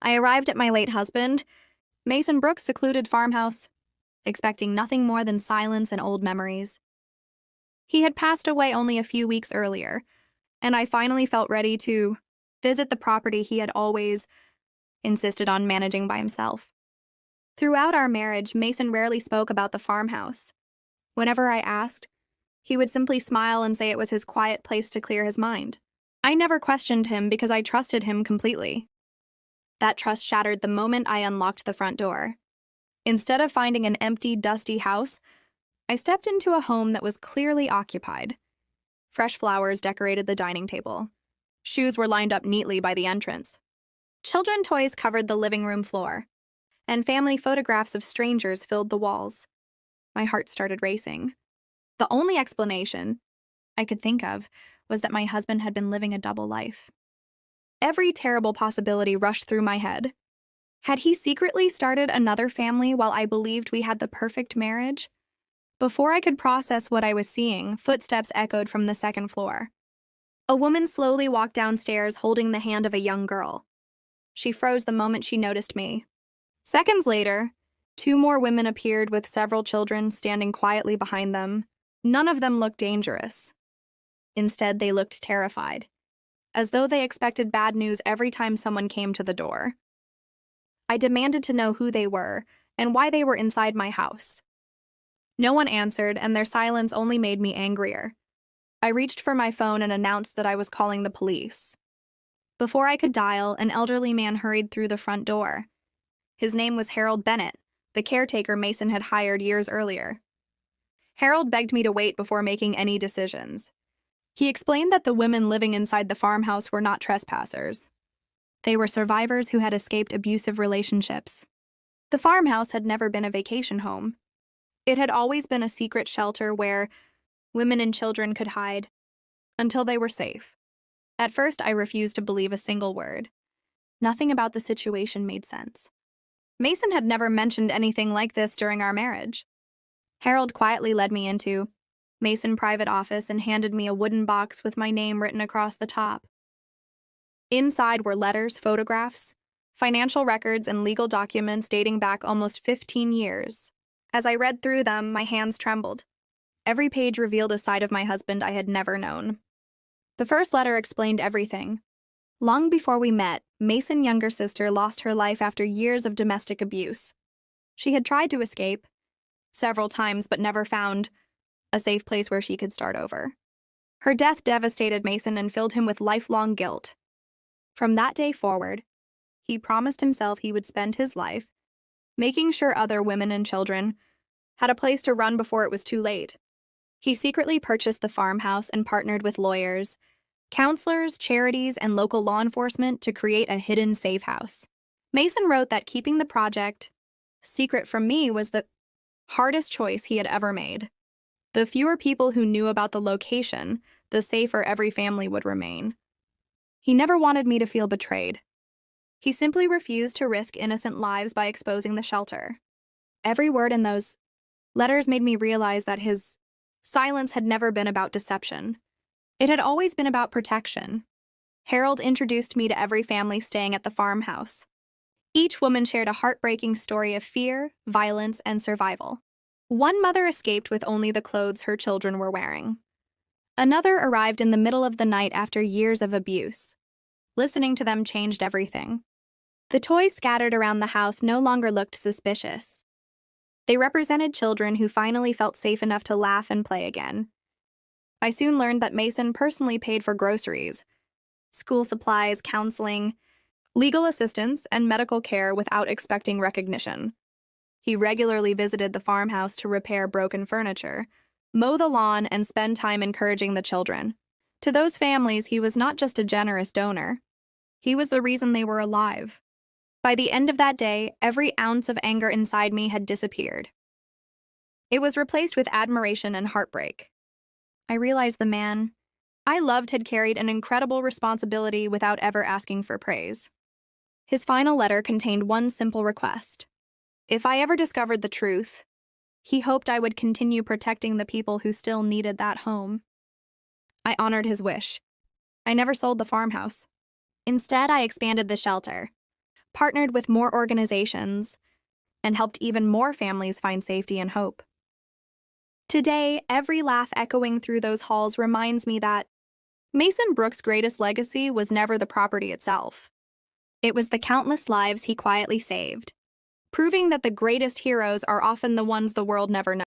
I arrived at my late husband, Mason Brooks' secluded farmhouse, expecting nothing more than silence and old memories. He had passed away only a few weeks earlier, and I finally felt ready to visit the property he had always insisted on managing by himself. Throughout our marriage, Mason rarely spoke about the farmhouse. Whenever I asked, he would simply smile and say it was his quiet place to clear his mind. I never questioned him because I trusted him completely. That trust shattered the moment I unlocked the front door. Instead of finding an empty, dusty house, I stepped into a home that was clearly occupied. Fresh flowers decorated the dining table. Shoes were lined up neatly by the entrance. Children toys covered the living room floor, and family photographs of strangers filled the walls. My heart started racing. The only explanation I could think of was that my husband had been living a double life. Every terrible possibility rushed through my head. Had he secretly started another family while I believed we had the perfect marriage? Before I could process what I was seeing, footsteps echoed from the second floor. A woman slowly walked downstairs holding the hand of a young girl. She froze the moment she noticed me. Seconds later, 2 more women appeared with several children standing quietly behind them. None of them looked dangerous. Instead, they looked terrified, as though they expected bad news every time someone came to the door. I demanded to know who they were and why they were inside my house. No one answered, and their silence only made me angrier. I reached for my phone and announced that I was calling the police. Before I could dial, an elderly man hurried through the front door. His name was Harold Bennett, the caretaker Mason had hired years earlier. Harold begged me to wait before making any decisions. He explained that the women living inside the farmhouse were not trespassers. They were survivors who had escaped abusive relationships. The farmhouse had never been a vacation home. It had always been a secret shelter where women and children could hide until they were safe. At first, I refused to believe a single word. Nothing about the situation made sense. Mason had never mentioned anything like this during our marriage. Harold quietly led me into Mason's private office and handed me a wooden box with my name written across the top. Inside were letters, photographs, financial records, and legal documents dating back almost 15 years. As I read through them, my hands trembled. Every page revealed a side of my husband I had never known. The first letter explained everything. Long before we met, Mason's younger sister lost her life after years of domestic abuse. She had tried to escape several times but never found a safe place where she could start over. Her death devastated Mason and filled him with lifelong guilt. From that day forward, he promised himself he would spend his life making sure other women and children had a place to run before it was too late. He secretly purchased the farmhouse and partnered with lawyers, counselors, charities, and local law enforcement to create a hidden safe house. Mason wrote that keeping the project secret from me was the hardest choice he had ever made. The fewer people who knew about the location, the safer every family would remain. He never wanted me to feel betrayed. He simply refused to risk innocent lives by exposing the shelter. Every word in those letters made me realize that his silence had never been about deception. It had always been about protection. Harold introduced me to every family staying at the farmhouse. Each woman shared a heartbreaking story of fear, violence, and survival. One mother escaped with only the clothes her children were wearing. Another arrived in the middle of the night after years of abuse. Listening to them changed everything. The toys scattered around the house no longer looked suspicious. They represented children who finally felt safe enough to laugh and play again. I soon learned that Mason personally paid for groceries, school supplies, counseling, legal assistance, and medical care without expecting recognition. He regularly visited the farmhouse to repair broken furniture, mow the lawn, and spend time encouraging the children. To those families, he was not just a generous donor. He was the reason they were alive. By the end of that day, every ounce of anger inside me had disappeared. It was replaced with admiration and heartbreak. I realized the man I loved had carried an incredible responsibility without ever asking for praise. His final letter contained one simple request. If I ever discovered the truth, he hoped I would continue protecting the people who still needed that home. I honored his wish. I never sold the farmhouse. Instead, I expanded the shelter, partnered with more organizations, and helped even more families find safety and hope. Today, every laugh echoing through those halls reminds me that Mason Brooks' greatest legacy was never the property itself. It was the countless lives he quietly saved, proving that the greatest heroes are often the ones the world never knows.